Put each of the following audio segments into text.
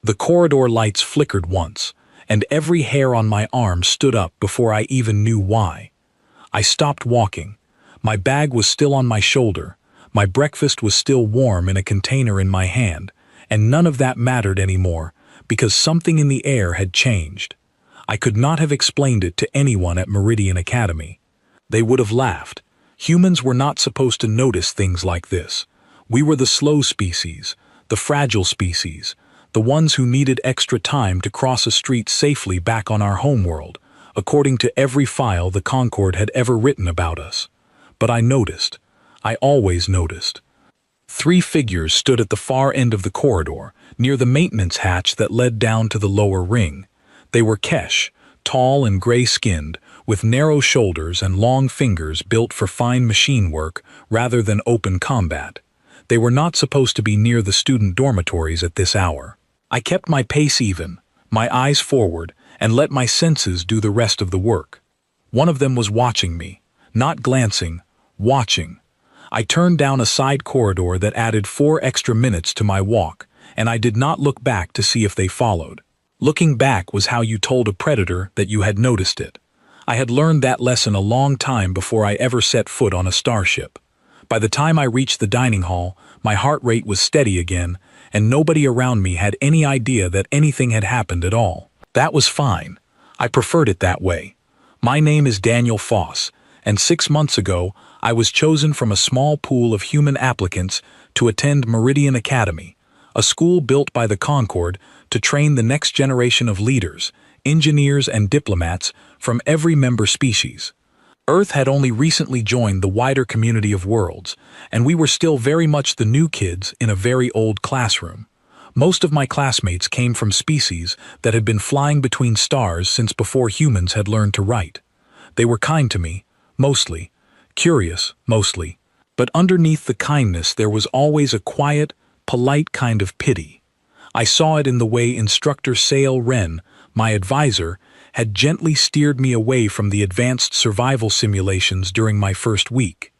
The corridor lights flickered once, and every hair on my arm stood up before I even knew why. I stopped walking. My bag was still on my shoulder, my breakfast was still warm in a container in my hand, and none of that mattered anymore because something in the air had changed. I could not have explained it to anyone at Meridian Academy. They would have laughed. Humans were not supposed to notice things like this. We were the slow species, the fragile species, the ones who needed extra time to cross a street safely back on our homeworld, according to every file the Concord had ever written about us. But I noticed. I always noticed. 3 figures stood at the far end of the corridor, near the maintenance hatch that led down to the lower ring. They were Kesh, tall and gray-skinned, with narrow shoulders and long fingers built for fine machine work rather than open combat. They were not supposed to be near the student dormitories at this hour. I kept my pace even, my eyes forward, and let my senses do the rest of the work. One of them was watching me, not glancing, watching. I turned down a side corridor that added 4 extra minutes to my walk, and I did not look back to see if they followed. Looking back was how you told a predator that you had noticed it. I had learned that lesson a long time before I ever set foot on a starship. By the time I reached the dining hall, my heart rate was steady again, and nobody around me had any idea that anything had happened at all. That was fine. I preferred it that way. My name is Daniel Foss, and 6 months ago, I was chosen from a small pool of human applicants to attend Meridian Academy, a school built by the Concord to train the next generation of leaders, engineers and diplomats from every member species. Earth had only recently joined the wider community of worlds, and we were still very much the new kids in a very old classroom. Most of my classmates came from species that had been flying between stars since before humans had learned to write. They were kind to me, mostly, curious, mostly, but underneath the kindness there was always a quiet, polite kind of pity. I saw it in the way Instructor Sale Wren, my advisor, had gently steered me away from the advanced survival simulations during my first week.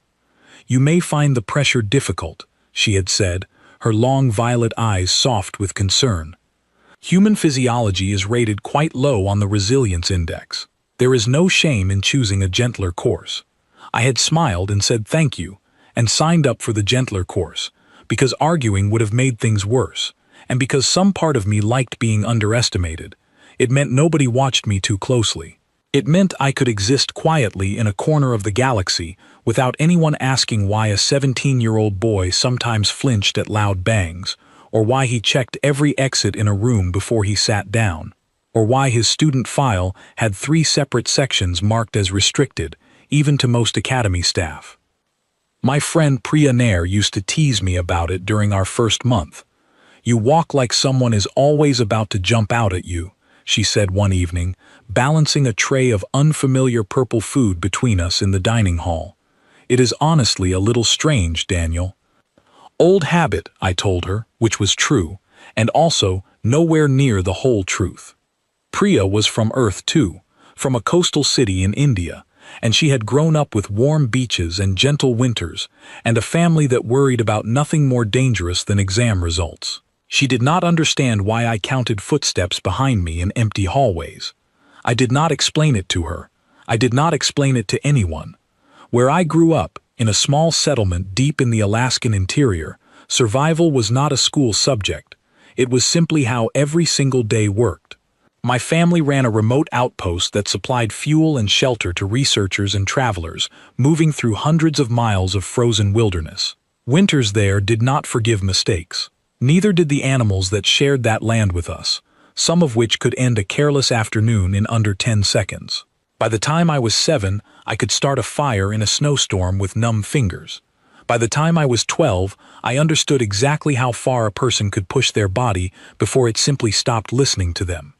"You may find the pressure difficult," she had said, her long violet eyes soft with concern. "Human physiology is rated quite low on the resilience index. There is no shame in choosing a gentler course." I had smiled and said thank you, and signed up for the gentler course, because arguing would have made things worse, and because some part of me liked being underestimated. It meant nobody watched me too closely. It meant I could exist quietly in a corner of the galaxy without anyone asking why a 17-year-old boy sometimes flinched at loud bangs, or why he checked every exit in a room before he sat down, or why his student file had 3 separate sections marked as restricted, even to most academy staff. My friend Priya Nair used to tease me about it during our first month. "You walk like someone is always about to jump out at you," she said one evening, balancing a tray of unfamiliar purple food between us in the dining hall. "It is honestly a little strange, Daniel." "Old habit," I told her, which was true, and also nowhere near the whole truth. Priya was from Earth too, from a coastal city in India, and she had grown up with warm beaches and gentle winters, and a family that worried about nothing more dangerous than exam results. She did not understand why I counted footsteps behind me in empty hallways. I did not explain it to her. I did not explain it to anyone. Where I grew up, in a small settlement deep in the Alaskan interior, survival was not a school subject. It was simply how every single day worked. My family ran a remote outpost that supplied fuel and shelter to researchers and travelers moving through hundreds of miles of frozen wilderness. Winters there did not forgive mistakes. Neither did the animals that shared that land with us, some of which could end a careless afternoon in under 10 seconds. By the time I was 7, I could start a fire in a snowstorm with numb fingers. By the time I was 12, I understood exactly how far a person could push their body before it simply stopped listening to them.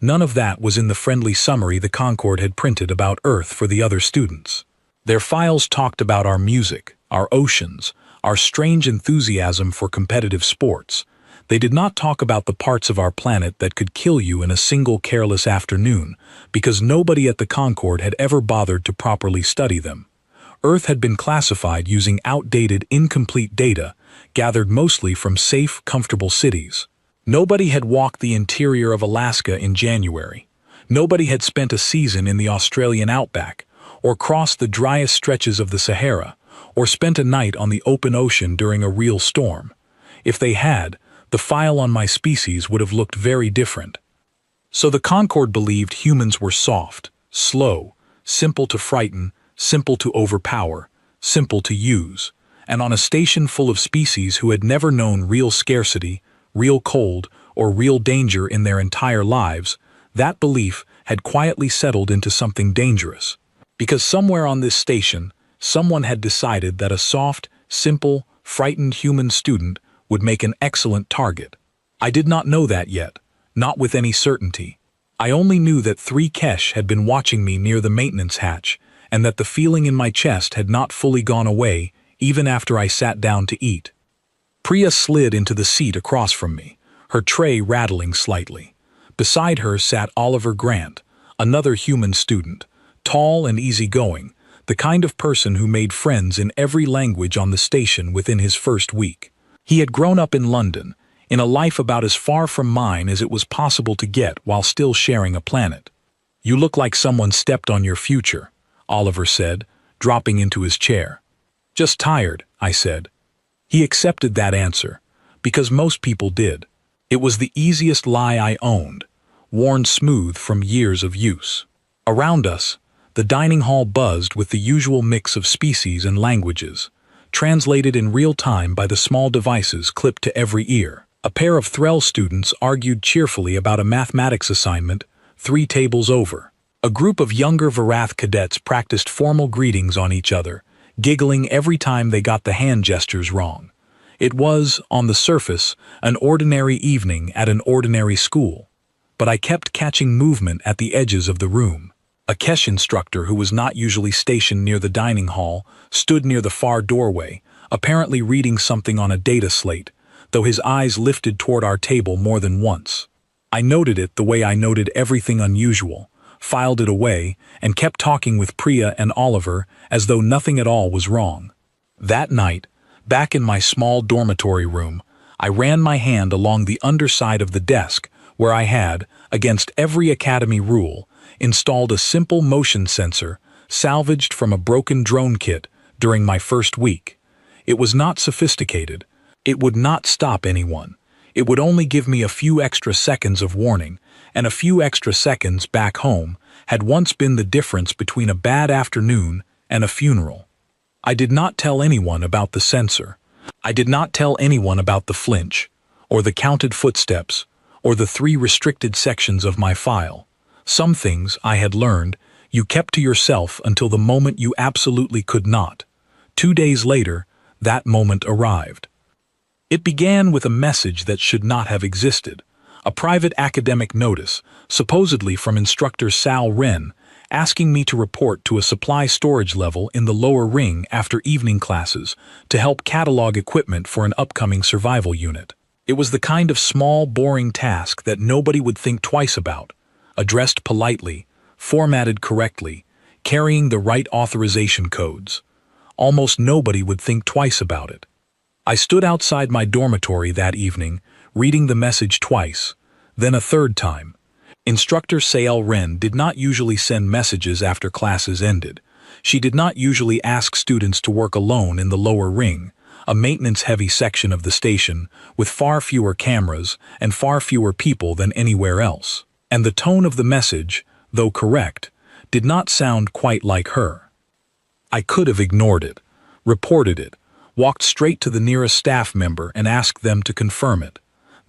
None of that was in the friendly summary the Concord had printed about Earth for the other students. Their files talked about our music, our oceans, our strange enthusiasm for competitive sports. They did not talk about the parts of our planet that could kill you in a single careless afternoon, because nobody at the Concord had ever bothered to properly study them. Earth had been classified using outdated, incomplete data, gathered mostly from safe, comfortable cities. Nobody had walked the interior of Alaska in January. Nobody had spent a season in the Australian outback, or crossed the driest stretches of the Sahara, or spent a night on the open ocean during a real storm. If they had, the file on my species would have looked very different. So the Concord believed humans were soft, slow, simple to frighten, simple to overpower, simple to use, and on a station full of species who had never known real scarcity, real cold, or real danger in their entire lives, that belief had quietly settled into something dangerous. Because somewhere on this station, someone had decided that a soft, simple, frightened human student would make an excellent target. I did not know that yet, not with any certainty. I only knew that 3 Kesh had been watching me near the maintenance hatch, and that the feeling in my chest had not fully gone away even after I sat down to eat. Priya slid into the seat across from me, her tray rattling slightly. Beside her sat Oliver Grant, another human student, tall and easygoing, the kind of person who made friends in every language on the station within his first week. He had grown up in London, in a life about as far from mine as it was possible to get while still sharing a planet. "You look like someone stepped on your future," Oliver said, dropping into his chair. "Just tired," I said. He accepted that answer, because most people did. It was the easiest lie I owned, worn smooth from years of use. Around us, the dining hall buzzed with the usual mix of species and languages, translated in real time by the small devices clipped to every ear. A pair of Threll students argued cheerfully about a mathematics assignment 3 tables over. A group of younger Varath cadets practiced formal greetings on each other, giggling every time they got the hand gestures wrong. It was, on the surface, an ordinary evening at an ordinary school, but I kept catching movement at the edges of the room. A Kesh instructor who was not usually stationed near the dining hall stood near the far doorway, apparently reading something on a data slate, though his eyes lifted toward our table more than once. I noted it the way I noted everything unusual, filed it away, and kept talking with Priya and Oliver as though nothing at all was wrong. That night, back in my small dormitory room, I ran my hand along the underside of the desk where I had, against every academy rule, installed a simple motion sensor salvaged from a broken drone kit during my first week. It was not sophisticated. It would not stop anyone. It would only give me a few extra seconds of warning, and a few extra seconds back home had once been the difference between a bad afternoon and a funeral. I did not tell anyone about the sensor. I did not tell anyone about the flinch, or the counted footsteps, or the 3 restricted sections of my file. Some things, I had learned, you kept to yourself until the moment you absolutely could not. 2 days later, that moment arrived. It began with a message that should not have existed, a private academic notice, supposedly from instructor Sal Wren, asking me to report to a supply storage level in the lower ring after evening classes to help catalog equipment for an upcoming survival unit. It was the kind of small, boring task that nobody would think twice about, addressed politely, formatted correctly, carrying the right authorization codes. Almost nobody would think twice about it. I stood outside my dormitory that evening, reading the message twice, then a third time. Instructor Sael Wren did not usually send messages after classes ended. She did not usually ask students to work alone in the lower ring, a maintenance-heavy section of the station with far fewer cameras and far fewer people than anywhere else. And the tone of the message, though correct, did not sound quite like her. I could have ignored it, reported it, walked straight to the nearest staff member and asked them to confirm it.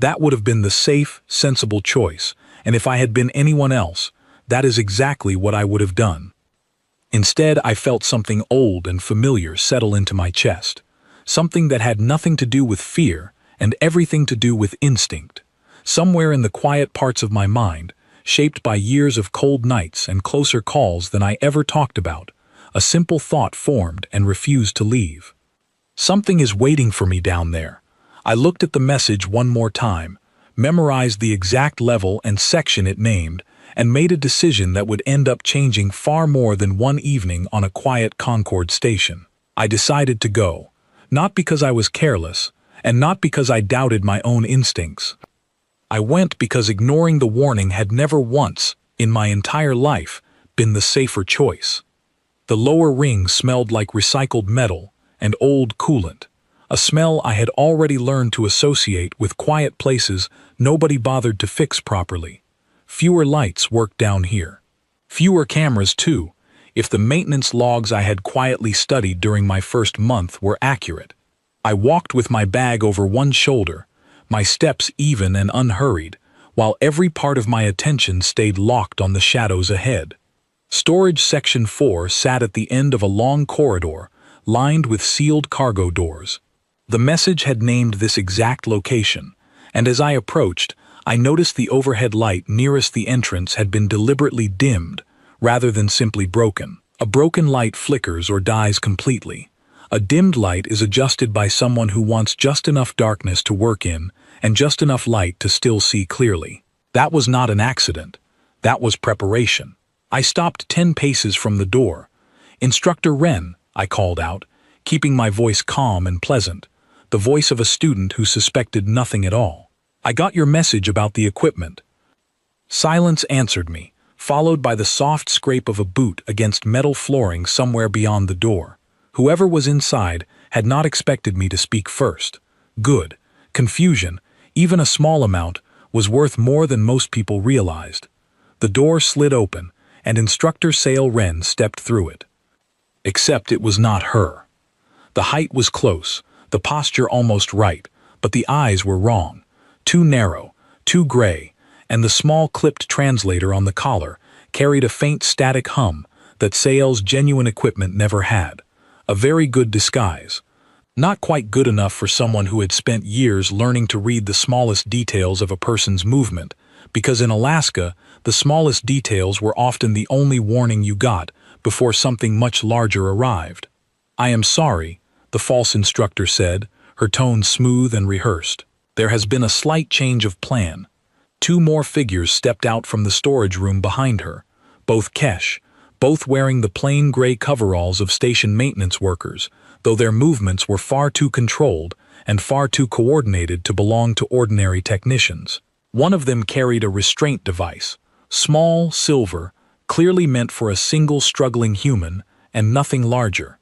That would have been the safe, sensible choice, and if I had been anyone else, that is exactly what I would have done. Instead, I felt something old and familiar settle into my chest, something that had nothing to do with fear and everything to do with instinct. Somewhere in the quiet parts of my mind, shaped by years of cold nights and closer calls than I ever talked about, a simple thought formed and refused to leave. Something is waiting for me down there. I looked at the message one more time, memorized the exact level and section it named, and made a decision that would end up changing far more than one evening on a quiet Concord station. I decided to go, not because I was careless, and not because I doubted my own instincts. I went because ignoring the warning had never once, in my entire life, been the safer choice. The lower ring smelled like recycled metal and old coolant, a smell I had already learned to associate with quiet places nobody bothered to fix properly. Fewer lights worked down here. Fewer cameras, too, if the maintenance logs I had quietly studied during my first month were accurate. I walked with my bag over one shoulder, my steps even and unhurried, while every part of my attention stayed locked on the shadows ahead. Storage Section 4 sat at the end of a long corridor, lined with sealed cargo doors. The message had named this exact location, and as I approached, I noticed the overhead light nearest the entrance had been deliberately dimmed, rather than simply broken. A broken light flickers or dies completely. A dimmed light is adjusted by someone who wants just enough darkness to work in and just enough light to still see clearly. That was not an accident. That was preparation. I stopped 10 paces from the door. "Instructor Wren," I called out, keeping my voice calm and pleasant, the voice of a student who suspected nothing at all. "I got your message about the equipment." Silence answered me, followed by the soft scrape of a boot against metal flooring somewhere beyond the door. Whoever was inside had not expected me to speak first. Good. Confusion, even a small amount, was worth more than most people realized. The door slid open, and Instructor Sale Wren stepped through it. Except it was not her. The height was close, the posture almost right, but the eyes were wrong. Too narrow, too gray, and the small clipped translator on the collar carried a faint static hum that Sale's genuine equipment never had. A very good disguise. Not quite good enough for someone who had spent years learning to read the smallest details of a person's movement, because in Alaska, the smallest details were often the only warning you got before something much larger arrived. "I am sorry," the false instructor said, her tone smooth and rehearsed. "There has been a slight change of plan." 2 more figures stepped out from the storage room behind her, both Kesh, both wearing the plain gray coveralls of station maintenance workers, though their movements were far too controlled and far too coordinated to belong to ordinary technicians. One of them carried a restraint device, small, silver, clearly meant for a single struggling human, and nothing larger.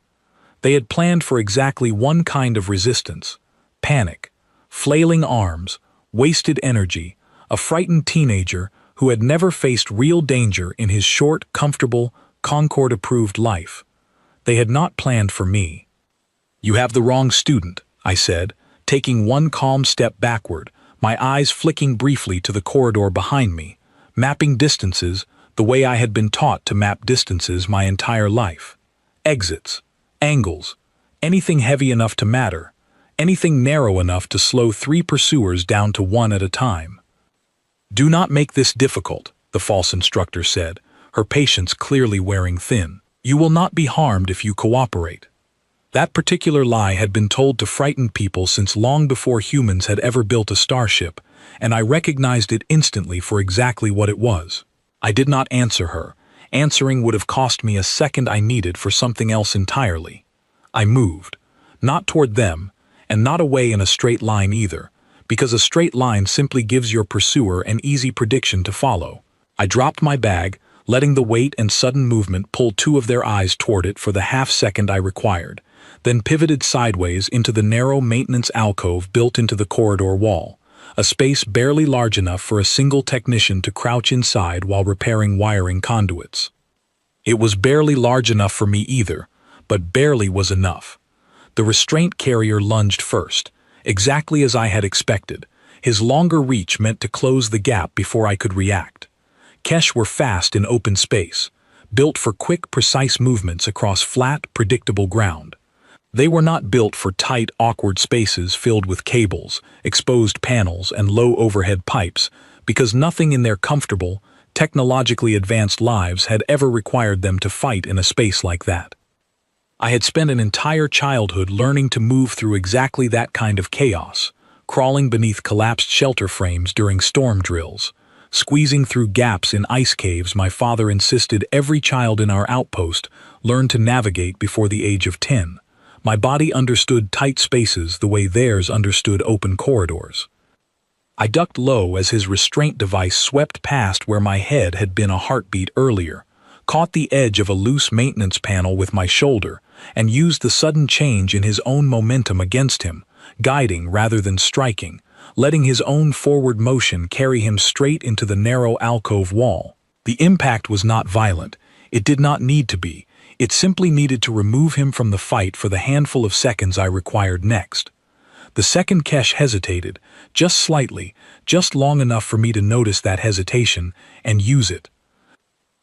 They had planned for exactly one kind of resistance: panic, flailing arms, wasted energy, a frightened teenager who had never faced real danger in his short, comfortable, Concord-approved life. They had not planned for me. "You have the wrong student," I said, taking one calm step backward, my eyes flicking briefly to the corridor behind me, mapping distances the way I had been taught to map distances my entire life. Exits, angles, anything heavy enough to matter, anything narrow enough to slow 3 pursuers down to 1 at a time. "Do not make this difficult," the false instructor said, her patience clearly wearing thin. "You will not be harmed if you cooperate." That particular lie had been told to frighten people since long before humans had ever built a starship, and I recognized it instantly for exactly what it was. I did not answer her. Answering would have cost me a second I needed for something else entirely. I moved, not toward them, and not away in a straight line either, because a straight line simply gives your pursuer an easy prediction to follow. I dropped my bag, letting the weight and sudden movement pull 2 of their eyes toward it for the half-second I required, then pivoted sideways into the narrow maintenance alcove built into the corridor wall, a space barely large enough for a single technician to crouch inside while repairing wiring conduits. It was barely large enough for me either, but barely was enough. The restraint carrier lunged first, exactly as I had expected. His longer reach meant to close the gap before I could react. Kesh were fast in open space, built for quick, precise movements across flat, predictable ground. They were not built for tight, awkward spaces filled with cables, exposed panels, and low overhead pipes, because nothing in their comfortable, technologically advanced lives had ever required them to fight in a space like that. I had spent an entire childhood learning to move through exactly that kind of chaos, crawling beneath collapsed shelter frames during storm drills, squeezing through gaps in ice caves my father insisted every child in our outpost learn to navigate before the age of 10. My body understood tight spaces the way theirs understood open corridors. I ducked low as his restraint device swept past where my head had been a heartbeat earlier, caught the edge of a loose maintenance panel with my shoulder, and used the sudden change in his own momentum against him, guiding rather than striking, letting his own forward motion carry him straight into the narrow alcove wall. The impact was not violent. It did not need to be. It simply needed to remove him from the fight for the handful of seconds I required next. The second Kesh hesitated, just slightly, just long enough for me to notice that hesitation and use it.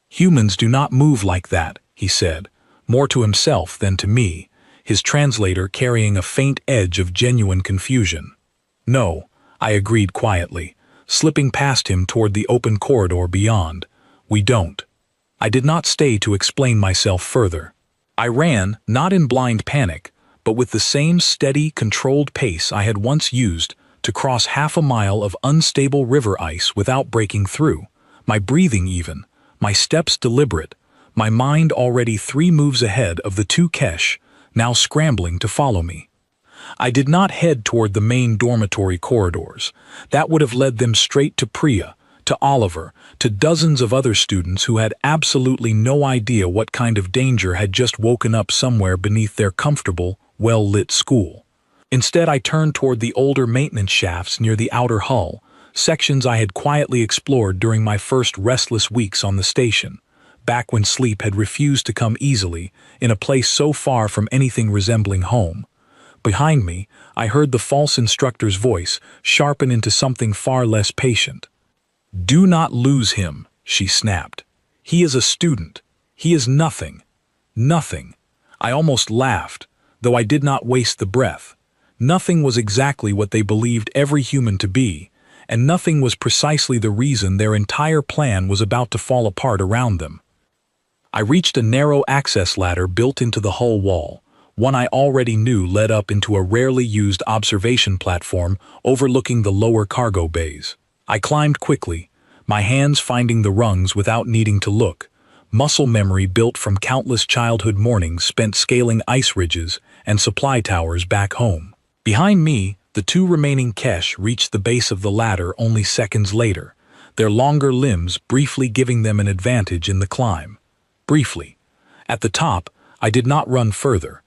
"Humans do not move like that," he said, more to himself than to me, his translator carrying a faint edge of genuine confusion. "No," I agreed quietly, slipping past him toward the open corridor beyond. "We don't." I did not stay to explain myself further. I ran, not in blind panic, but with the same steady, controlled pace I had once used to cross half a mile of unstable river ice without breaking through, my breathing even, my steps deliberate, my mind already 3 moves ahead of the 2 Kesh, now scrambling to follow me. I did not head toward the main dormitory corridors. That would have led them straight to Priya, to Oliver, to dozens of other students who had absolutely no idea what kind of danger had just woken up somewhere beneath their comfortable, well-lit school. Instead, I turned toward the older maintenance shafts near the outer hull, sections I had quietly explored during my first restless weeks on the station, back when sleep had refused to come easily in a place so far from anything resembling home. Behind me, I heard the false instructor's voice sharpen into something far less patient. "Do not lose him," she snapped. "He is a student. He is nothing. Nothing." I almost laughed, though I did not waste the breath. Nothing was exactly what they believed every human to be, and nothing was precisely the reason their entire plan was about to fall apart around them. I reached a narrow access ladder built into the hull wall, one I already knew led up into a rarely used observation platform overlooking the lower cargo bays. I climbed quickly, my hands finding the rungs without needing to look, muscle memory built from countless childhood mornings spent scaling ice ridges and supply towers back home. Behind me, the 2 remaining Kesh reached the base of the ladder only seconds later, their longer limbs briefly giving them an advantage in the climb. Briefly. At the top, I did not run further.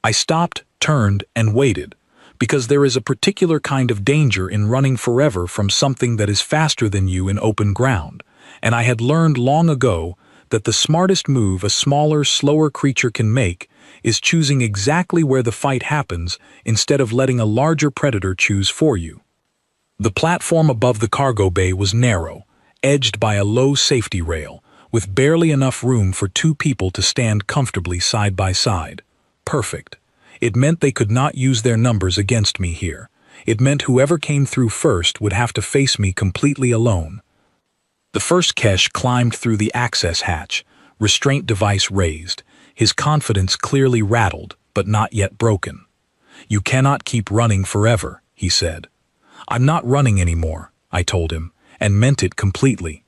I stopped, turned, and waited, because there is a particular kind of danger in running forever from something that is faster than you in open ground, and I had learned long ago that the smartest move a smaller, slower creature can make is choosing exactly where the fight happens instead of letting a larger predator choose for you. The platform above the cargo bay was narrow, edged by a low safety rail, with barely enough room for 2 people to stand comfortably side by side. Perfect. It meant they could not use their numbers against me here. It meant whoever came through first would have to face me completely alone. The first Kesh climbed through the access hatch, restraint device raised, his confidence clearly rattled, but not yet broken. "You cannot keep running forever," he said. "I'm not running anymore," I told him, and meant it completely.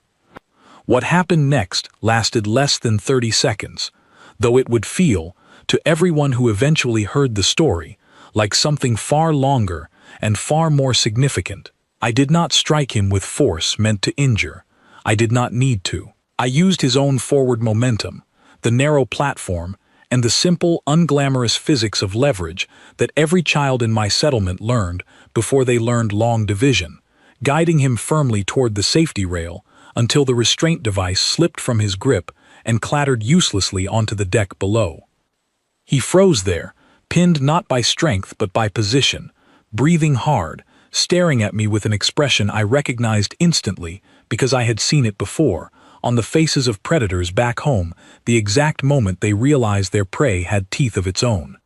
What happened next lasted less than 30 seconds, though it would feel, to everyone who eventually heard the story, like something far longer and far more significant. I did not strike him with force meant to injure. I did not need to. I used his own forward momentum, the narrow platform, and the simple, unglamorous physics of leverage that every child in my settlement learned before they learned long division, guiding him firmly toward the safety rail until the restraint device slipped from his grip and clattered uselessly onto the deck below. He froze there, pinned not by strength but by position, breathing hard, staring at me with an expression I recognized instantly because I had seen it before, on the faces of predators back home the exact moment they realized their prey had teeth of its own.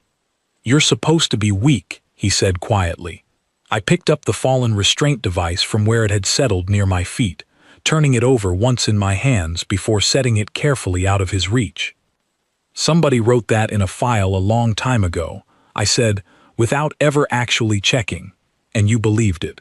"You're supposed to be weak," he said quietly. I picked up the fallen restraint device from where it had settled near my feet, turning it over once in my hands before setting it carefully out of his reach. "Somebody wrote that in a file a long time ago," I said, without ever actually checking, "and you believed it."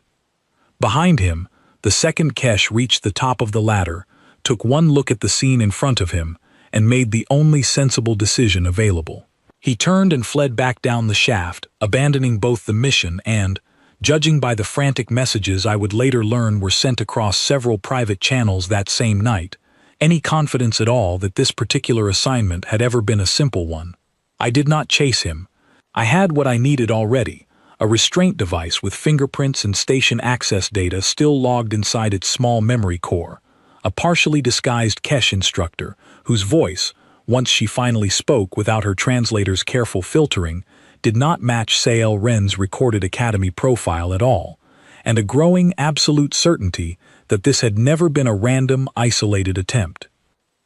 Behind him, the second Kesh reached the top of the ladder, took one look at the scene in front of him, and made the only sensible decision available. He turned and fled back down the shaft, abandoning both the mission and, Judging by the frantic messages I would later learn were sent across several private channels that same night, any confidence at all that this particular assignment had ever been a simple one. I did not chase him. I had what I needed already, a restraint device with fingerprints and station access data still logged inside its small memory core, a partially disguised Kesh instructor whose voice, once she finally spoke without her translator's careful filtering, did not match Sael Wren's recorded academy profile at all, and a growing absolute certainty that this had never been a random, isolated attempt.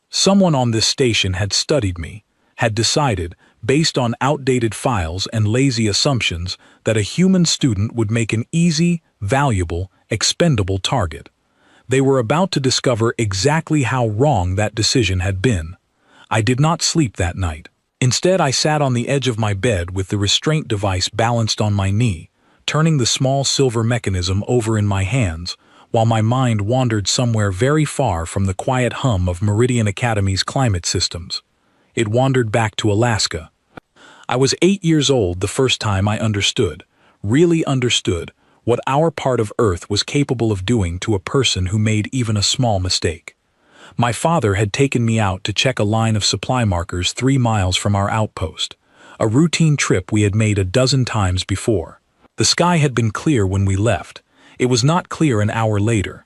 Someone on this station had studied me, had decided, based on outdated files and lazy assumptions, that a human student would make an easy, valuable, expendable target. They were about to discover exactly how wrong that decision had been. I did not sleep that night. Instead, I sat on the edge of my bed with the restraint device balanced on my knee, turning the small silver mechanism over in my hands, while my mind wandered somewhere very far from the quiet hum of Meridian Academy's climate systems. It wandered back to Alaska. I was 8 years old the first time I understood, really understood, what our part of Earth was capable of doing to a person who made even a small mistake. My father had taken me out to check a line of supply markers 3 miles from our outpost, a routine trip we had made a dozen times before. The sky had been clear when we left. It was not clear an hour later.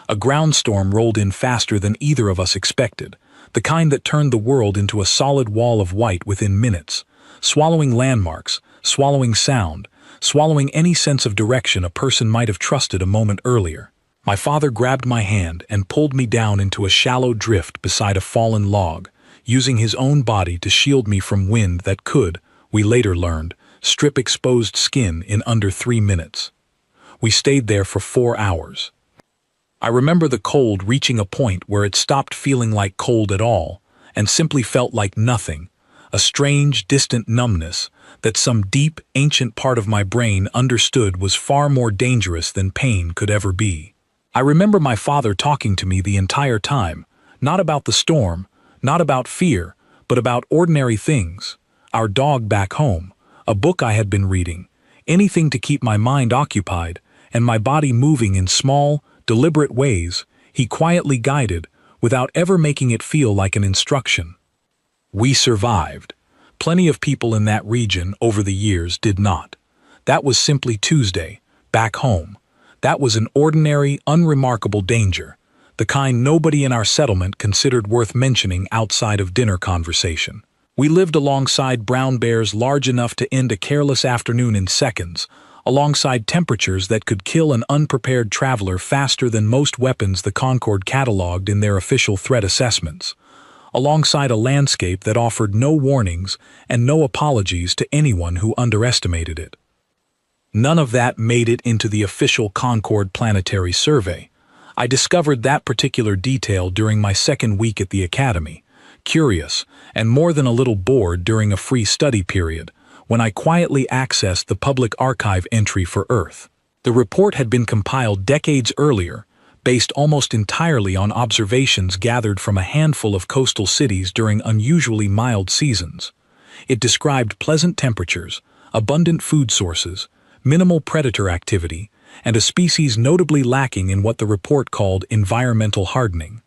A ground storm rolled in faster than either of us expected, the kind that turned the world into a solid wall of white within minutes, swallowing landmarks, swallowing sound, swallowing any sense of direction a person might have trusted a moment earlier. My father grabbed my hand and pulled me down into a shallow drift beside a fallen log, using his own body to shield me from wind that could, we later learned, strip exposed skin in under 3 minutes. We stayed there for 4 hours. I remember the cold reaching a point where it stopped feeling like cold at all, and simply felt like nothing, a strange, distant numbness that some deep, ancient part of my brain understood was far more dangerous than pain could ever be. I remember my father talking to me the entire time, not about the storm, not about fear, but about ordinary things, our dog back home, a book I had been reading, anything to keep my mind occupied and my body moving in small, deliberate ways he quietly guided without ever making it feel like an instruction. We survived. Plenty of people in that region over the years did not. That was simply Tuesday, back home. That was an ordinary, unremarkable danger, the kind nobody in our settlement considered worth mentioning outside of dinner conversation. We lived alongside brown bears large enough to end a careless afternoon in seconds, alongside temperatures that could kill an unprepared traveler faster than most weapons the Concord cataloged in their official threat assessments, alongside a landscape that offered no warnings and no apologies to anyone who underestimated it. None of that made it into the official Concord Planetary Survey. I discovered that particular detail during my second week at the Academy, curious and more than a little bored during a free study period, when I quietly accessed the public archive entry for Earth. The report had been compiled decades earlier, based almost entirely on observations gathered from a handful of coastal cities during unusually mild seasons. It described pleasant temperatures, abundant food sources, minimal predator activity, and a species notably lacking in what the report called environmental hardening.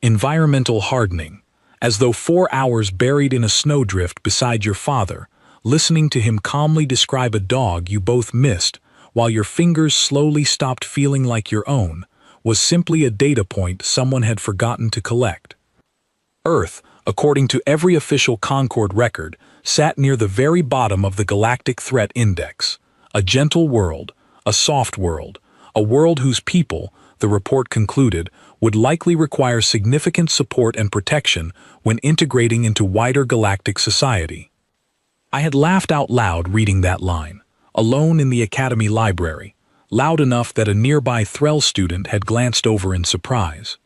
Environmental hardening, as though 4 hours buried in a snowdrift beside your father, listening to him calmly describe a dog you both missed while your fingers slowly stopped feeling like your own, was simply a data point someone had forgotten to collect. Earth, according to every official Concord record, sat near the very bottom of the Galactic Threat Index. A gentle world, a soft world, a world whose people, the report concluded, would likely require significant support and protection when integrating into wider galactic society. I had laughed out loud reading that line, alone in the Academy library, loud enough that a nearby Threll student had glanced over in surprise.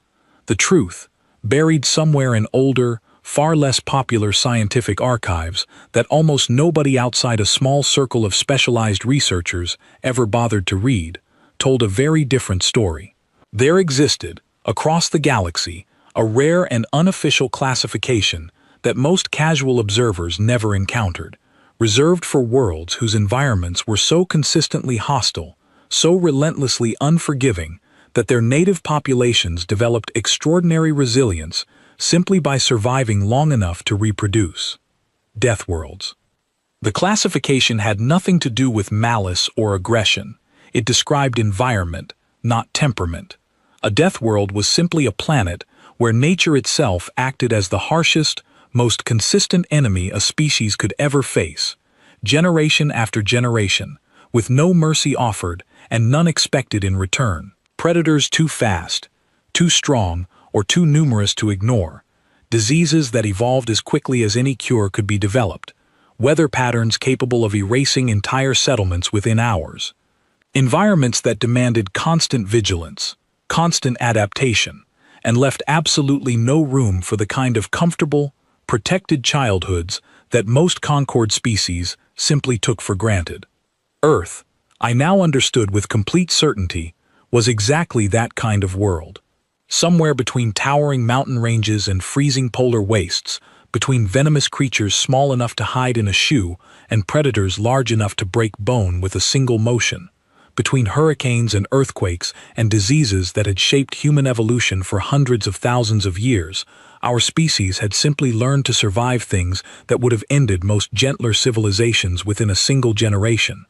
The truth, buried somewhere in older, far less popular scientific archives that almost nobody outside a small circle of specialized researchers ever bothered to read, told a very different story. There existed, across the galaxy, a rare and unofficial classification that most casual observers never encountered, reserved for worlds whose environments were so consistently hostile, so relentlessly unforgiving, that their native populations developed extraordinary resilience simply by surviving long enough to reproduce. Deathworlds. The classification had nothing to do with malice or aggression. It described environment, not temperament. A deathworld was simply a planet where nature itself acted as the harshest, most consistent enemy a species could ever face, generation after generation, with no mercy offered and none expected in return. Predators too fast, too strong, or too numerous to ignore. Diseases that evolved as quickly as any cure could be developed. Weather patterns capable of erasing entire settlements within hours. Environments that demanded constant vigilance, constant adaptation, and left absolutely no room for the kind of comfortable, protected childhoods that most Concord species simply took for granted. Earth, I now understood with complete certainty, was exactly that kind of world. Somewhere between towering mountain ranges and freezing polar wastes, between venomous creatures small enough to hide in a shoe and predators large enough to break bone with a single motion, between hurricanes and earthquakes and diseases that had shaped human evolution for hundreds of thousands of years, our species had simply learned to survive things that would have ended most gentler civilizations within a single generation.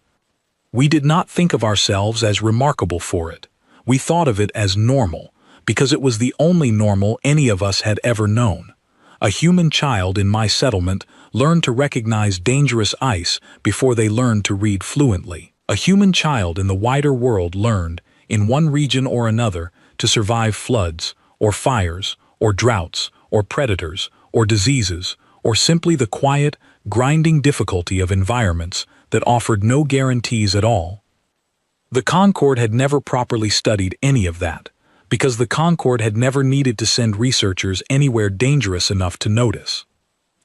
We did not think of ourselves as remarkable for it. We thought of it as normal, because it was the only normal any of us had ever known. A human child in my settlement learned to recognize dangerous ice before they learned to read fluently. A human child in the wider world learned, in one region or another, to survive floods, or fires, or droughts, or predators, or diseases, or simply the quiet, grinding difficulty of environments that offered no guarantees at all. The Concord had never properly studied any of that, because the Concord had never needed to send researchers anywhere dangerous enough to notice.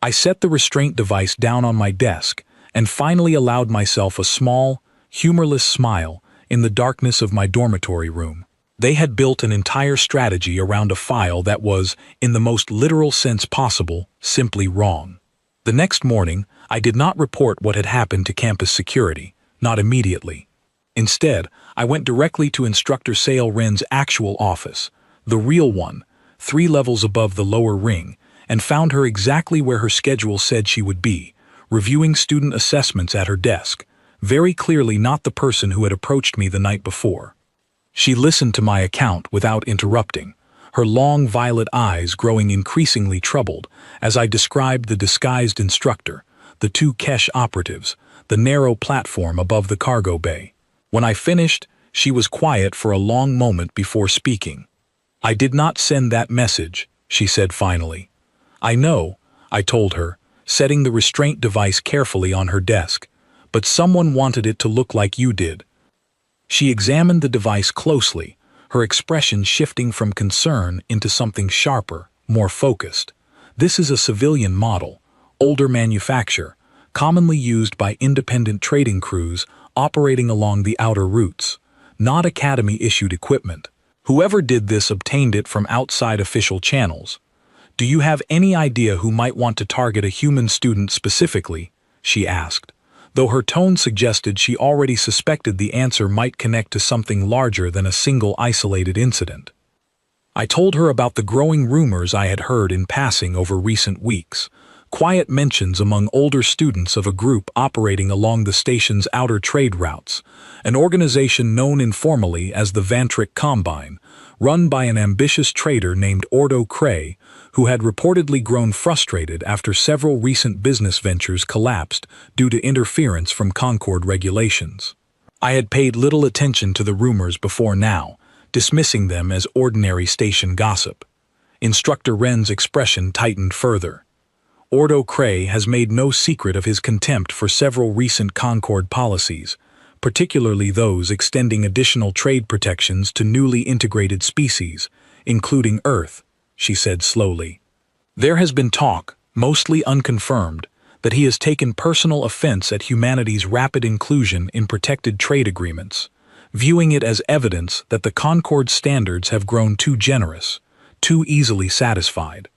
I set the restraint device down on my desk and finally allowed myself a small, humorless smile in the darkness of my dormitory room. They had built an entire strategy around a file that was, in the most literal sense possible, simply wrong. The next morning, I did not report what had happened to campus security, not immediately. Instead, I went directly to Instructor Sale Wren's actual office, the real one, 3 levels above the lower ring, and found her exactly where her schedule said she would be, reviewing student assessments at her desk, very clearly not the person who had approached me the night before. She listened to my account without interrupting, her long violet eyes growing increasingly troubled as I described the disguised instructor, the 2 Kesh operatives, the narrow platform above the cargo bay. When I finished, she was quiet for a long moment before speaking. "I did not send that message," she said finally. "I know," I told her, setting the restraint device carefully on her desk, "but someone wanted it to look like you did." She examined the device closely, her expression shifting from concern into something sharper, more focused. "This is a civilian model, older manufacture, commonly used by independent trading crews operating along the outer routes, not Academy-issued equipment. Whoever did this obtained it from outside official channels. Do you have any idea who might want to target a human student specifically?" she asked, though her tone suggested she already suspected the answer might connect to something larger than a single isolated incident. I told her about the growing rumors I had heard in passing over recent weeks, quiet mentions among older students of a group operating along the station's outer trade routes, an organization known informally as the Vantric Combine, run by an ambitious trader named Ordo Cray, who had reportedly grown frustrated after several recent business ventures collapsed due to interference from Concord regulations. I had paid little attention to the rumors before now, dismissing them as ordinary station gossip. Instructor Wren's expression tightened further. "Ordo Cray has made no secret of his contempt for several recent Concord policies, particularly those extending additional trade protections to newly integrated species, including Earth," she said slowly. "There has been talk, mostly unconfirmed, that he has taken personal offense at humanity's rapid inclusion in protected trade agreements, viewing it as evidence that the Concord standards have grown too generous, too easily satisfied.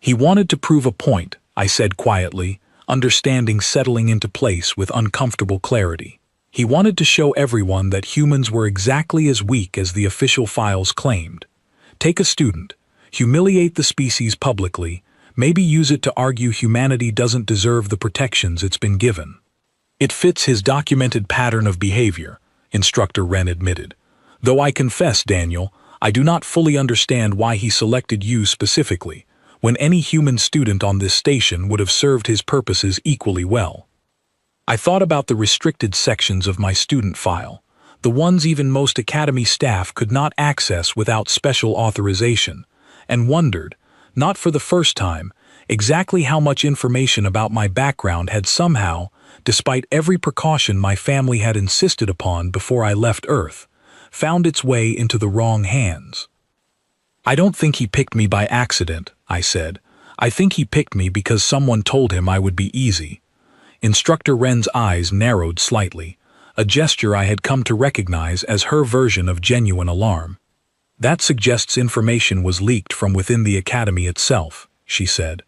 He wanted to prove a point," I said quietly, understanding settling into place with uncomfortable clarity. He wanted to show everyone that humans were exactly as weak as the official files claimed. Take a student, humiliate the species publicly, maybe use it to argue humanity doesn't deserve the protections it's been given. It fits his documented pattern of behavior, Instructor Wren admitted. Though I confess, Daniel, I do not fully understand why he selected you specifically, when any human student on this station would have served his purposes equally well. I thought about the restricted sections of my student file, the ones even most Academy staff could not access without special authorization, and wondered, not for the first time, exactly how much information about my background had somehow, despite every precaution my family had insisted upon before I left Earth, found its way into the wrong hands. I don't think he picked me by accident, I said. I think he picked me because someone told him I would be easy. Instructor Wren's eyes narrowed slightly, a gesture I had come to recognize as her version of genuine alarm. That suggests information was leaked from within the Academy itself, she said.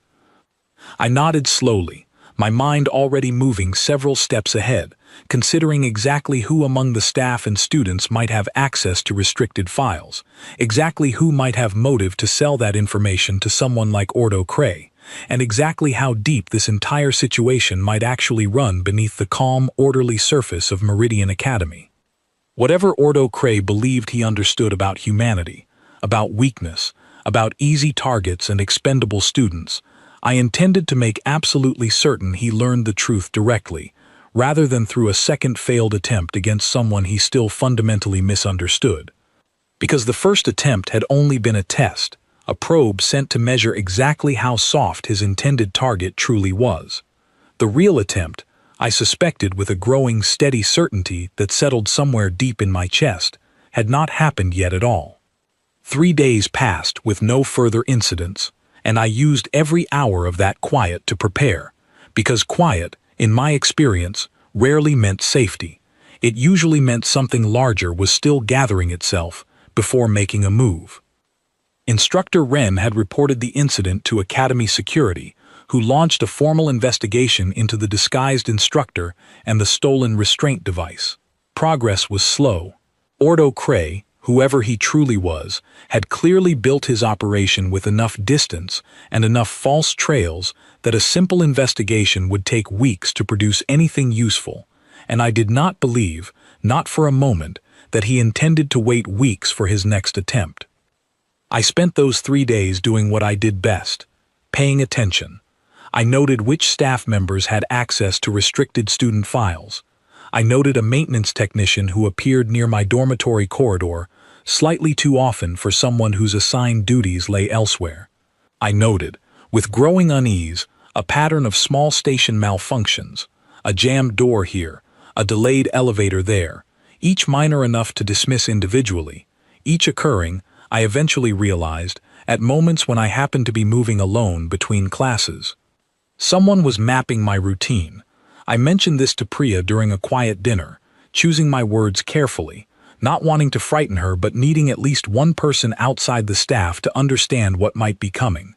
I nodded slowly, my mind already moving several steps ahead, considering exactly who among the staff and students might have access to restricted files, exactly who might have motive to sell that information to someone like Ordo Cray, and exactly how deep this entire situation might actually run beneath the calm, orderly surface of Meridian Academy. Whatever Ordo Cray believed he understood about humanity, about weakness, about easy targets and expendable students, I intended to make absolutely certain he learned the truth directly, rather than through a second failed attempt against someone he still fundamentally misunderstood. Because the first attempt had only been a test, a probe sent to measure exactly how soft his intended target truly was. The real attempt, I suspected with a growing steady certainty that settled somewhere deep in my chest, had not happened yet at all. 3 days passed with no further incidents, and I used every hour of that quiet to prepare, because quiet, in my experience, rarely meant safety. It usually meant something larger was still gathering itself before making a move. Instructor Wren had reported the incident to Academy Security, who launched a formal investigation into the disguised instructor and the stolen restraint device. Progress was slow. Ordo Cray, whoever he truly was, had clearly built his operation with enough distance and enough false trails that a simple investigation would take weeks to produce anything useful, and I did not believe, not for a moment, that he intended to wait weeks for his next attempt. I spent those 3 days doing what I did best, paying attention. I noted which staff members had access to restricted student files. I noted a maintenance technician who appeared near my dormitory corridor, slightly too often for someone whose assigned duties lay elsewhere. I noted, with growing unease, a pattern of small station malfunctions, a jammed door here, a delayed elevator there, each minor enough to dismiss individually, each occurring, I eventually realized, at moments when I happened to be moving alone between classes. Someone was mapping my routine. I mentioned this to Priya during a quiet dinner, choosing my words carefully, not wanting to frighten her but needing at least one person outside the staff to understand what might be coming.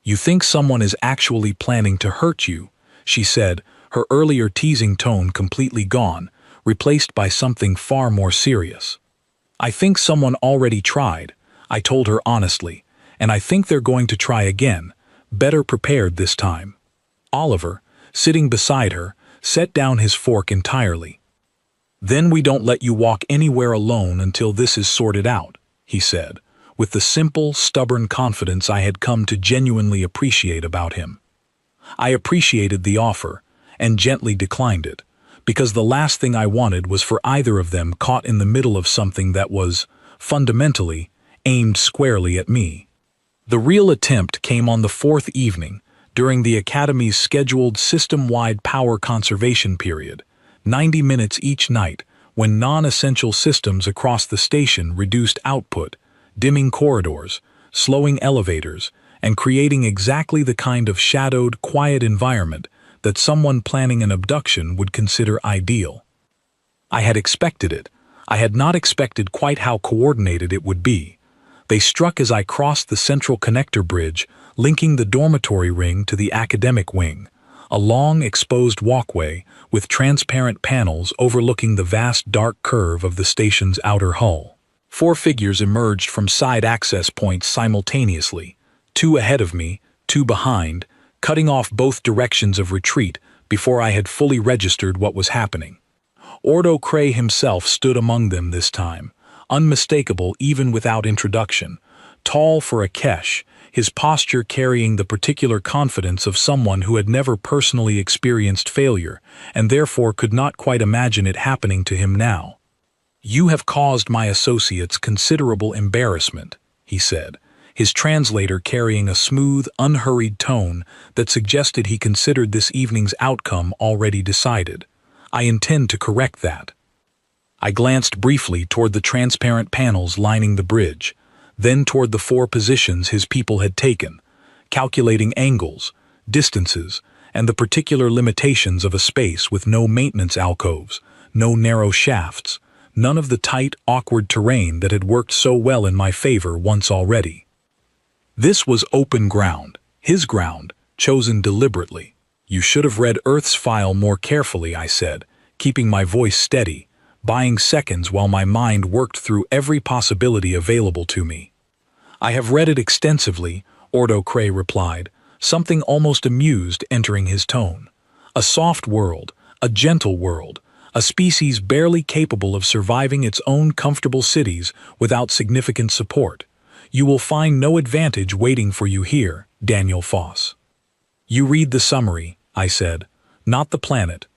"You think someone is actually planning to hurt you," she said, her earlier teasing tone completely gone, replaced by something far more serious. "I think someone already tried," I told her honestly, "and I think they're going to try again, better prepared this time." Oliver, sitting beside her, set down his fork entirely. "Then we don't let you walk anywhere alone until this is sorted out," he said, with the simple, stubborn confidence I had come to genuinely appreciate about him. I appreciated the offer, and gently declined it, because the last thing I wanted was for either of them caught in the middle of something that was, fundamentally, aimed squarely at me. The real attempt came on the 4th evening, during the Academy's scheduled system-wide power conservation period, 90 minutes each night, when non-essential systems across the station reduced output, dimming corridors, slowing elevators, and creating exactly the kind of shadowed, quiet environment that someone planning an abduction would consider ideal. I had expected it. I had not expected quite how coordinated it would be. They struck as I crossed the central connector bridge, linking the dormitory ring to the academic wing, a long, exposed walkway with transparent panels overlooking the vast dark curve of the station's outer hull. 4 figures emerged from side access points simultaneously, 2 ahead of me, 2 behind, cutting off both directions of retreat before I had fully registered what was happening. Ordo Cray himself stood among them this time, unmistakable even without introduction, tall for a Kesh, his posture carrying the particular confidence of someone who had never personally experienced failure and therefore could not quite imagine it happening to him now. "You have caused my associates considerable embarrassment," he said, his translator carrying a smooth, unhurried tone that suggested he considered this evening's outcome already decided. "I intend to correct that." I glanced briefly toward the transparent panels lining the bridge, then toward the 4 positions his people had taken, calculating angles, distances, and the particular limitations of a space with no maintenance alcoves, no narrow shafts, none of the tight, awkward terrain that had worked so well in my favor once already. This was open ground, his ground, chosen deliberately. "You should have read Earth's file more carefully," I said, keeping my voice steady, buying seconds while my mind worked through every possibility available to me. "I have read it extensively," Ordo Cray replied, something almost amused entering his tone. "A soft world, a gentle world, a species barely capable of surviving its own comfortable cities without significant support. You will find no advantage waiting for you here, Daniel Foss." "You read the summary," I said, "not the planet."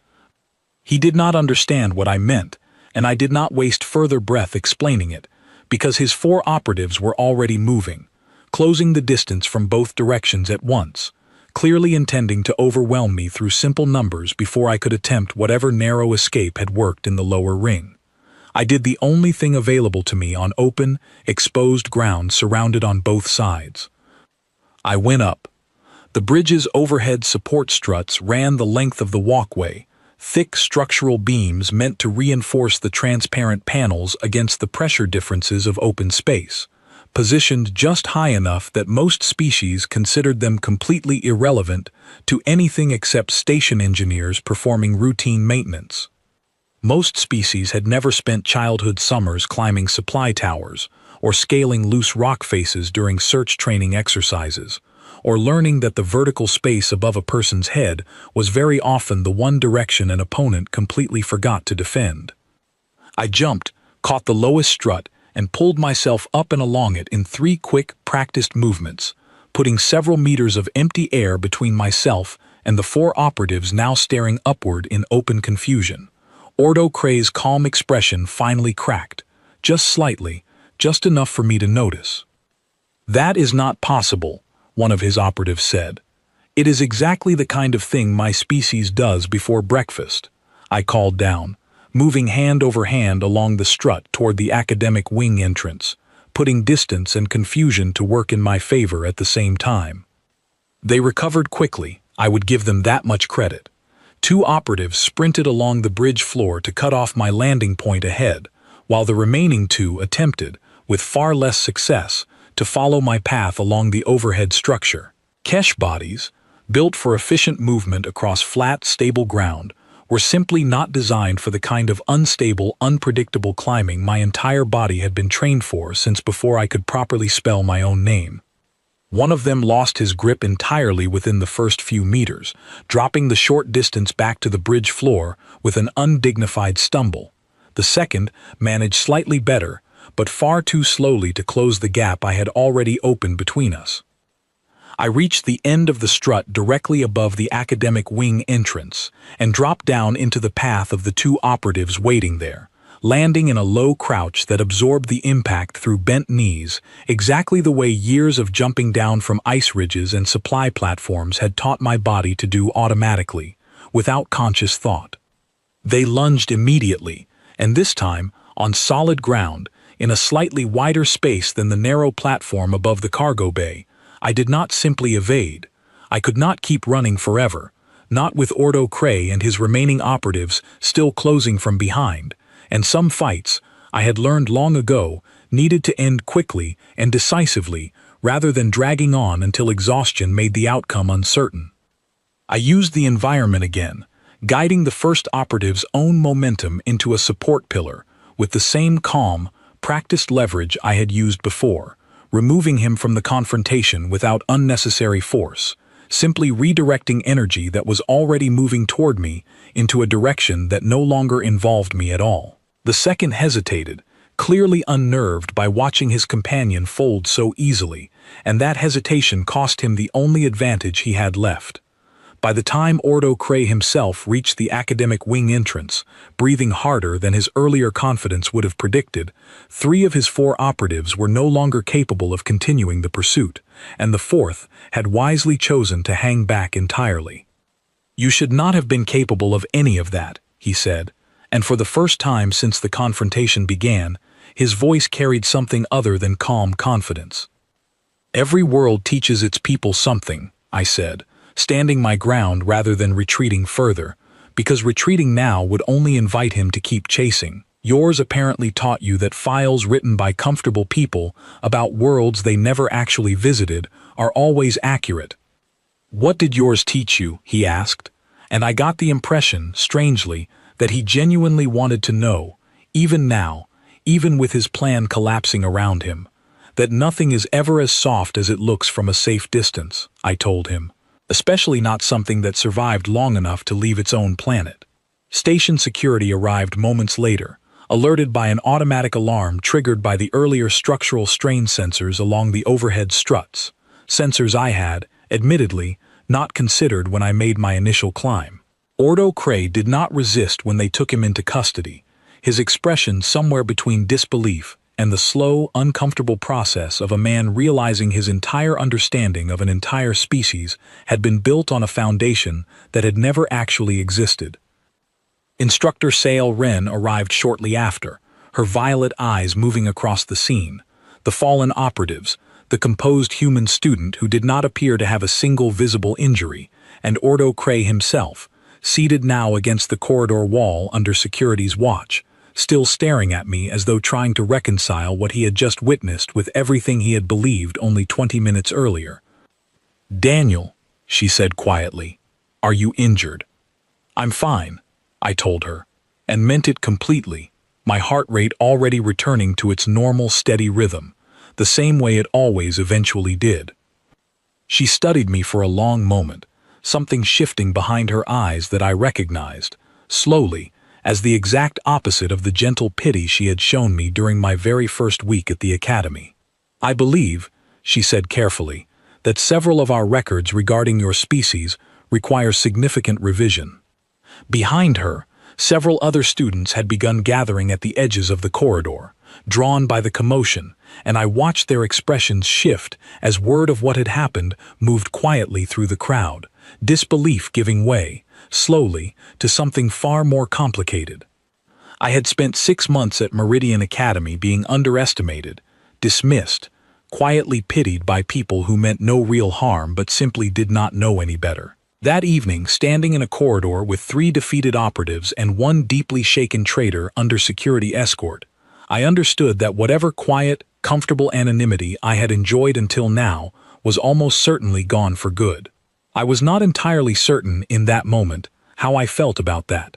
He did not understand what I meant, and I did not waste further breath explaining it, because his 4 operatives were already moving, closing the distance from both directions at once, clearly intending to overwhelm me through simple numbers before I could attempt whatever narrow escape had worked in the lower ring. I did the only thing available to me on open, exposed ground surrounded on both sides. I went up. The bridge's overhead support struts ran the length of the walkway, thick structural beams meant to reinforce the transparent panels against the pressure differences of open space, positioned just high enough that most species considered them completely irrelevant to anything except station engineers performing routine maintenance. Most species had never spent childhood summers climbing supply towers or scaling loose rock faces during search training exercises, or learning that the vertical space above a person's head was very often the one direction an opponent completely forgot to defend. I jumped, caught the lowest strut, and pulled myself up and along it in 3 quick, practiced movements, putting several meters of empty air between myself and the 4 operatives now staring upward in open confusion. Ordo Cray's calm expression finally cracked, just slightly, just enough for me to notice. "That is not possible," one of his operatives said. "It is exactly the kind of thing my species does before breakfast," I called down, moving hand over hand along the strut toward the academic wing entrance, putting distance and confusion to work in my favor at the same time. They recovered quickly, I would give them that much credit. 2 operatives sprinted along the bridge floor to cut off my landing point ahead, while the remaining 2 attempted, with far less success, to follow my path along the overhead structure. Kesh bodies, built for efficient movement across flat, stable ground, were simply not designed for the kind of unstable, unpredictable climbing my entire body had been trained for since before I could properly spell my own name. One of them lost his grip entirely within the first few meters, dropping the short distance back to the bridge floor with an undignified stumble. The second managed slightly better, but far too slowly to close the gap I had already opened between us. I reached the end of the strut directly above the academic wing entrance and dropped down into the path of the 2 operatives waiting there, landing in a low crouch that absorbed the impact through bent knees, exactly the way years of jumping down from ice ridges and supply platforms had taught my body to do automatically, without conscious thought. They lunged immediately, and this time, on solid ground, in a slightly wider space than the narrow platform above the cargo bay. I did not simply evade. I could not keep running forever, not with Ordo Cray and his remaining operatives still closing from behind, and some fights, I had learned long ago, needed to end quickly and decisively rather than dragging on until exhaustion made the outcome uncertain. I used the environment again, guiding the first operative's own momentum into a support pillar with the same calm, practiced leverage I had used before, removing him from the confrontation without unnecessary force, simply redirecting energy that was already moving toward me into a direction that no longer involved me at all. The second hesitated, clearly unnerved by watching his companion fold so easily, and that hesitation cost him the only advantage he had left. By the time Ordo Cray himself reached the academic wing entrance, breathing harder than his earlier confidence would have predicted, 3 of his 4 operatives were no longer capable of continuing the pursuit, and the 4th had wisely chosen to hang back entirely. "You should not have been capable of any of that," he said, and for the first time since the confrontation began, his voice carried something other than calm confidence. "Every world teaches its people something," I said, standing my ground rather than retreating further, because retreating now would only invite him to keep chasing. "Yours apparently taught you that files written by comfortable people about worlds they never actually visited are always accurate." "What did yours teach you?" he asked, and I got the impression, strangely, that he genuinely wanted to know, even now, even with his plan collapsing around him, that nothing is ever as soft as it looks from a safe distance, I told him. Especially not something that survived long enough to leave its own planet. Station security arrived moments later, alerted by an automatic alarm triggered by the earlier structural strain sensors along the overhead struts, sensors I had, admittedly, not considered when I made my initial climb. Ordo Cray did not resist when they took him into custody, his expression somewhere between disbelief and the slow, uncomfortable process of a man realizing his entire understanding of an entire species had been built on a foundation that had never actually existed. Instructor Sail Wren arrived shortly after, her violet eyes moving across the scene, the fallen operatives, the composed human student who did not appear to have a single visible injury, and Ordo Cray himself, seated now against the corridor wall under security's watch, still staring at me as though trying to reconcile what he had just witnessed with everything he had believed only 20 minutes earlier. "Daniel," she said quietly, "are you injured?" "I'm fine," I told her, and meant it completely, my heart rate already returning to its normal steady rhythm, the same way it always eventually did. She studied me for a long moment, something shifting behind her eyes that I recognized, slowly, as the exact opposite of the gentle pity she had shown me during my very first week at the academy. "I believe," she said carefully, "that several of our records regarding your species require significant revision." Behind her, several other students had begun gathering at the edges of the corridor, drawn by the commotion, and I watched their expressions shift as word of what had happened moved quietly through the crowd, disbelief giving way, slowly, to something far more complicated. I had spent 6 months at Meridian Academy being underestimated, dismissed, quietly pitied by people who meant no real harm but simply did not know any better. That evening, standing in a corridor with 3 defeated operatives and 1 deeply shaken traitor under security escort, I understood that whatever quiet, comfortable anonymity I had enjoyed until now was almost certainly gone for good. I was not entirely certain, in that moment, how I felt about that.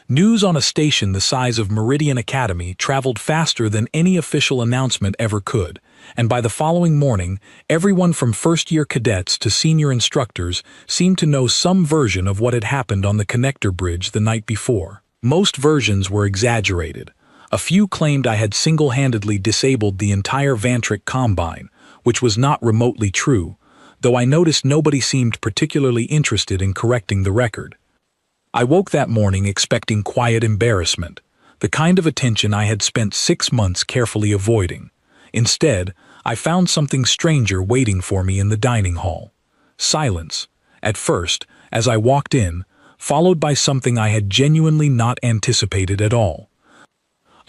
News on a station the size of Meridian Academy traveled faster than any official announcement ever could, and by the following morning, everyone from first-year cadets to senior instructors seemed to know some version of what had happened on the connector bridge the night before. Most versions were exaggerated. A few claimed I had single-handedly disabled the entire Vantric Combine, which was not remotely true, though I noticed nobody seemed particularly interested in correcting the record. I woke that morning expecting quiet embarrassment, the kind of attention I had spent 6 months carefully avoiding. Instead, I found something stranger waiting for me in the dining hall. Silence, at first, as I walked in, followed by something I had genuinely not anticipated at all.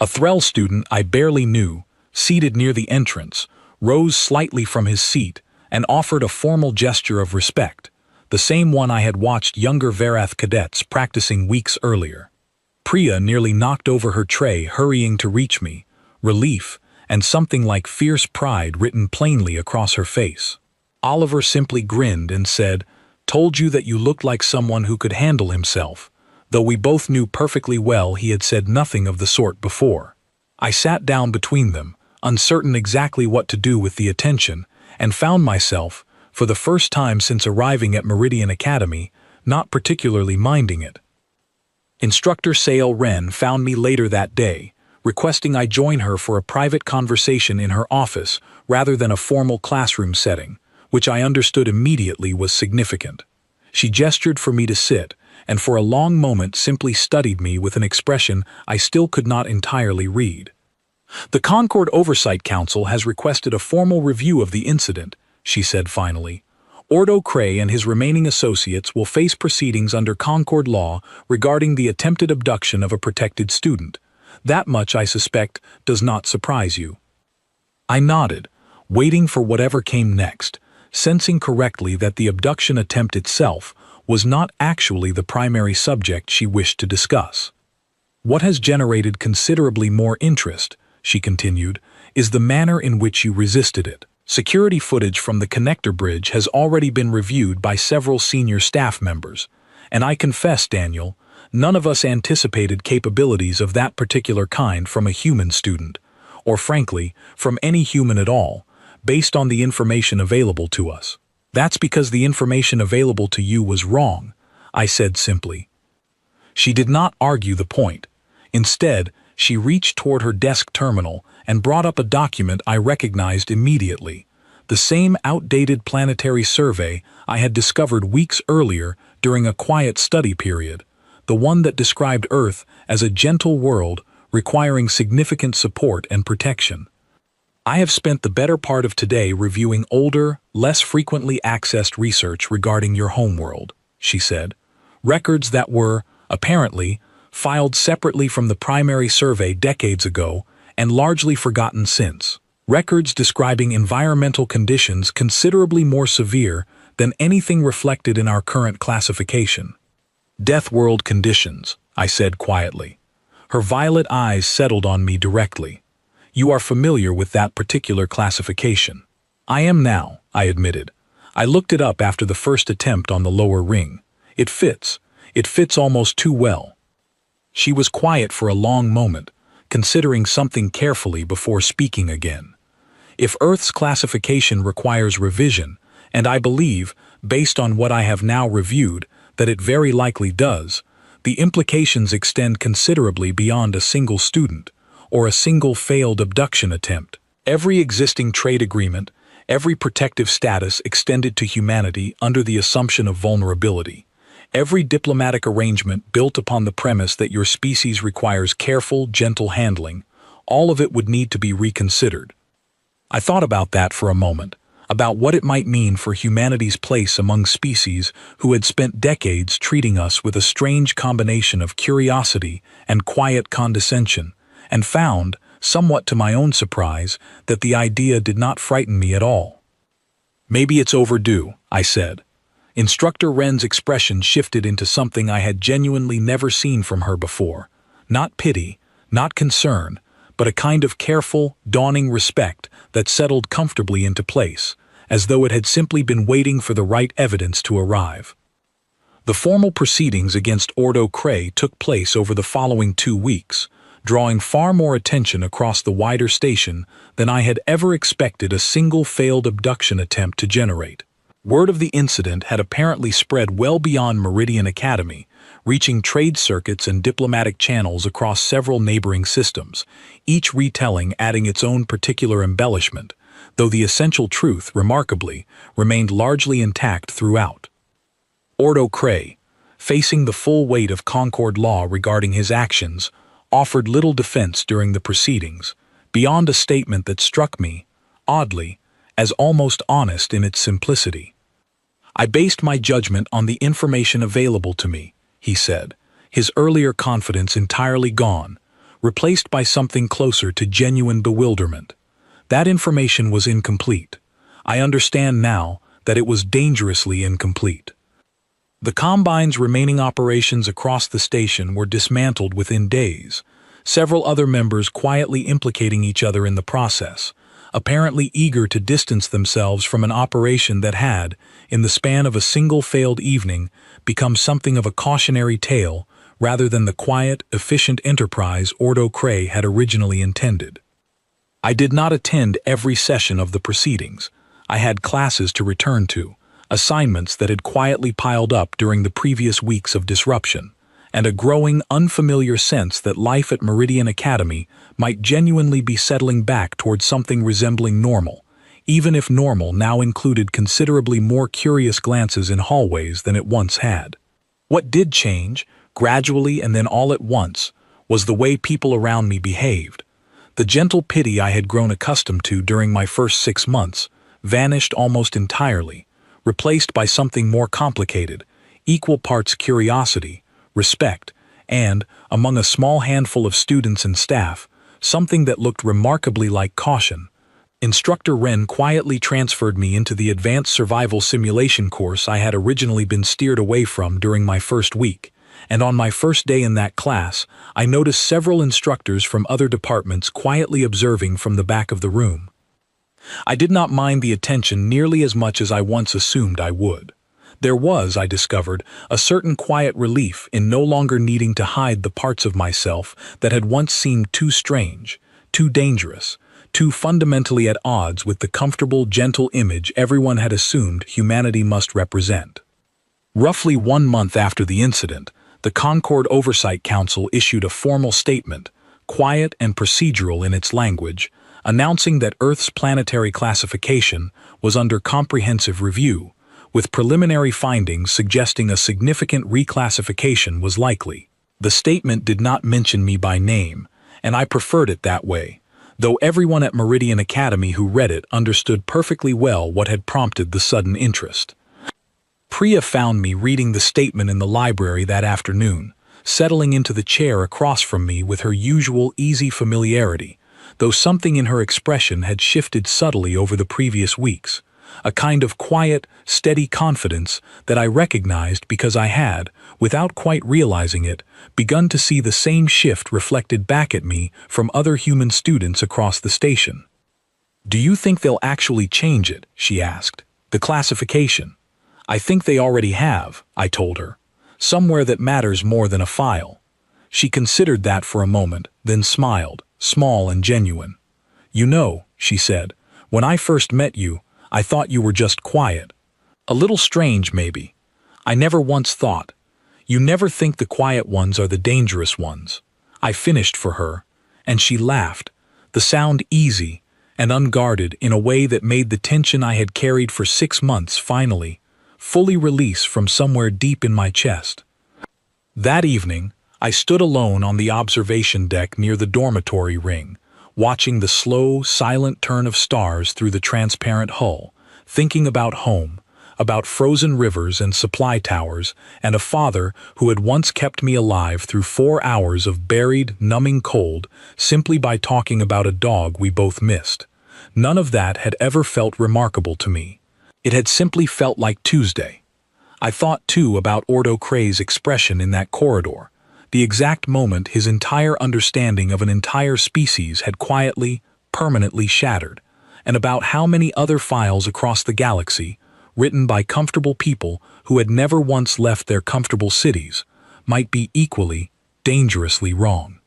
A Threll student I barely knew, seated near the entrance, rose slightly from his seat and offered a formal gesture of respect, the same one I had watched younger Verath cadets practicing weeks earlier. Priya nearly knocked over her tray hurrying to reach me, relief and something like fierce pride written plainly across her face. Oliver simply grinned and said, Told you that you looked like someone who could handle himself, though we both knew perfectly well he had said nothing of the sort before. I sat down between them, uncertain exactly what to do with the attention, and found myself, for the first time since arriving at Meridian Academy, not particularly minding it. Instructor Sail Wren found me later that day, requesting I join her for a private conversation in her office rather than a formal classroom setting, which I understood immediately was significant. She gestured for me to sit, and for a long moment simply studied me with an expression I still could not entirely read. "The Concord Oversight Council has requested a formal review of the incident," she said finally. "Ordo Cray and his remaining associates will face proceedings under Concord law regarding the attempted abduction of a protected student. That much, I suspect, does not surprise you." I nodded, waiting for whatever came next, sensing correctly that the abduction attempt itself was not actually the primary subject she wished to discuss. "What has generated considerably more interest," she continued, "is the manner in which you resisted it. Security footage from the connector bridge has already been reviewed by several senior staff members, and I confess, Daniel, none of us anticipated capabilities of that particular kind from a human student, or frankly, from any human at all, based on the information available to us." "That's because the information available to you was wrong," I said simply. She did not argue the point. Instead, she reached toward her desk terminal and brought up a document I recognized immediately, the same outdated planetary survey I had discovered weeks earlier during a quiet study period, the one that described Earth as a gentle world requiring significant support and protection. "I have spent the better part of today reviewing older, less frequently accessed research regarding your homeworld," she said. "Records that were, apparently, filed separately from the primary survey decades ago and largely forgotten since. Records describing environmental conditions considerably more severe than anything reflected in our current classification." "Deathworld conditions," I said quietly. Her violet eyes settled on me directly. "You are familiar with that particular classification." "I am now," I admitted. "I looked it up after the first attempt on the lower ring. It fits. It fits almost too well." She was quiet for a long moment, considering something carefully before speaking again. "If Earth's classification requires revision, and I believe, based on what I have now reviewed, that it very likely does, the implications extend considerably beyond a single student, or a single failed abduction attempt. Every existing trade agreement, every protective status extended to humanity under the assumption of vulnerability, every diplomatic arrangement built upon the premise that your species requires careful, gentle handling, all of it would need to be reconsidered." I thought about that for a moment, about what it might mean for humanity's place among species who had spent decades treating us with a strange combination of curiosity and quiet condescension, and found, somewhat to my own surprise, that the idea did not frighten me at all. "Maybe it's overdue," I said. Instructor Wren's expression shifted into something I had genuinely never seen from her before. Not pity, not concern, but a kind of careful, dawning respect that settled comfortably into place, as though it had simply been waiting for the right evidence to arrive. The formal proceedings against Ordo Cray took place over the following 2 weeks, drawing far more attention across the wider station than I had ever expected a single failed abduction attempt to generate. Word of the incident had apparently spread well beyond Meridian Academy, reaching trade circuits and diplomatic channels across several neighboring systems, each retelling adding its own particular embellishment, though the essential truth, remarkably, remained largely intact throughout. Ordo Cray, facing the full weight of Concord law regarding his actions, offered little defense during the proceedings, beyond a statement that struck me, oddly, as almost honest in its simplicity. "I based my judgment on the information available to me," he said, his earlier confidence entirely gone, replaced by something closer to genuine bewilderment. "That information was incomplete. I understand now that it was dangerously incomplete. The Combine's remaining operations across the station were dismantled within days, several other members quietly implicating each other in the process, apparently eager to distance themselves from an operation that had, in the span of a single failed evening, become something of a cautionary tale rather than the quiet, efficient enterprise Ordo Cray had originally intended. I did not attend every session of the proceedings. I had classes to return to, assignments that had quietly piled up during the previous weeks of disruption, and a growing, unfamiliar sense that life at Meridian Academy might genuinely be settling back towards something resembling normal, even if normal now included considerably more curious glances in hallways than it once had. What did change, gradually and then all at once, was the way people around me behaved. The gentle pity I had grown accustomed to during my first 6 months vanished almost entirely, replaced by something more complicated, equal parts curiosity, respect, and, among a small handful of students and staff, something that looked remarkably like caution. Instructor Wren quietly transferred me into the advanced survival simulation course I had originally been steered away from during my first week, and on my first day in that class, I noticed several instructors from other departments quietly observing from the back of the room. I did not mind the attention nearly as much as I once assumed I would. There was, I discovered, a certain quiet relief in no longer needing to hide the parts of myself that had once seemed too strange, too dangerous, too fundamentally at odds with the comfortable, gentle image everyone had assumed humanity must represent. Roughly 1 month after the incident, the Concord Oversight Council issued a formal statement, quiet and procedural in its language, announcing that Earth's planetary classification was under comprehensive review, with preliminary findings suggesting a significant reclassification was likely. The statement did not mention me by name, and I preferred it that way, though everyone at Meridian Academy who read it understood perfectly well what had prompted the sudden interest. Priya found me reading the statement in the library that afternoon, settling into the chair across from me with her usual easy familiarity, though something in her expression had shifted subtly over the previous weeks, a kind of quiet, steady confidence that I recognized because I had, without quite realizing it, begun to see the same shift reflected back at me from other human students across the station. "Do you think they'll actually change it?" she asked. "The classification?" "I think they already have," I told her. "Somewhere that matters more than a file." She considered that for a moment, then smiled, small and genuine. "You know," she said, "when I first met you, I thought you were just quiet. A little strange, maybe. I never once thought. You never think the quiet ones are the dangerous ones." I finished for her, and she laughed, the sound easy and unguarded in a way that made the tension I had carried for 6 months finally, fully release from somewhere deep in my chest. That evening, I stood alone on the observation deck near the dormitory ring, watching the slow, silent turn of stars through the transparent hull, thinking about home, about frozen rivers and supply towers, and a father who had once kept me alive through 4 hours of buried, numbing cold simply by talking about a dog we both missed. None of that had ever felt remarkable to me. It had simply felt like Tuesday. I thought, too, about Ordo Cray's expression in that corridor, the exact moment his entire understanding of an entire species had quietly, permanently shattered, and about how many other files across the galaxy, written by comfortable people who had never once left their comfortable cities, might be equally, dangerously wrong.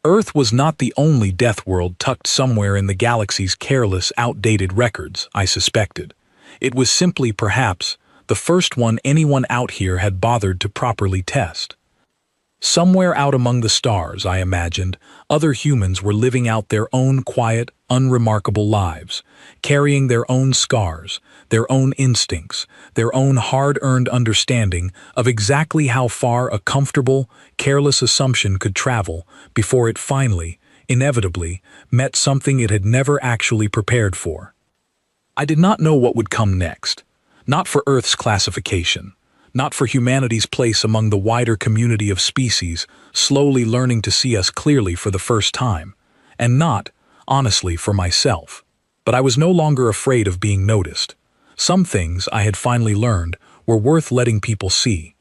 Earth was not the only Deathworld tucked somewhere in the galaxy's careless, outdated records, I suspected. It was simply, perhaps, the first one anyone out here had bothered to properly test. Somewhere out among the stars, I imagined, other humans were living out their own quiet, unremarkable lives, carrying their own scars, their own instincts, their own hard-earned understanding of exactly how far a comfortable, careless assumption could travel before it finally, inevitably, met something it had never actually prepared for. I did not know what would come next, not for Earth's classification, not for humanity's place among the wider community of species slowly learning to see us clearly for the first time, and not, honestly, for myself. But I was no longer afraid of being noticed. Some things, I had finally learned, were worth letting people see.